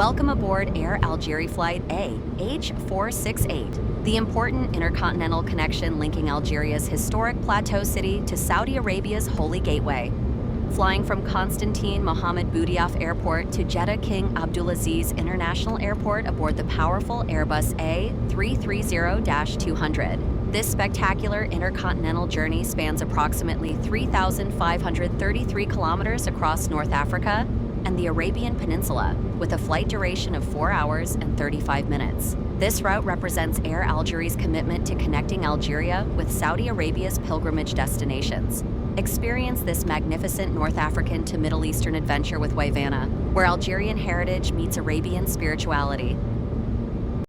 Welcome aboard Air Algerie Flight A, H468, the important intercontinental connection linking Algeria's historic plateau city to Saudi Arabia's holy gateway. Flying from Constantine Mohamed Boudiaf Airport to Jeddah King Abdulaziz International Airport aboard the powerful Airbus A330-200. This spectacular intercontinental journey spans approximately 3,533 kilometers across North Africa and the Arabian Peninsula, with a flight duration of 4 hours and 35 minutes. This route represents Air Algerie's commitment to connecting Algeria with Saudi Arabia's pilgrimage destinations. Experience this magnificent North African to Middle Eastern adventure with Wayvana, where Algerian heritage meets Arabian spirituality.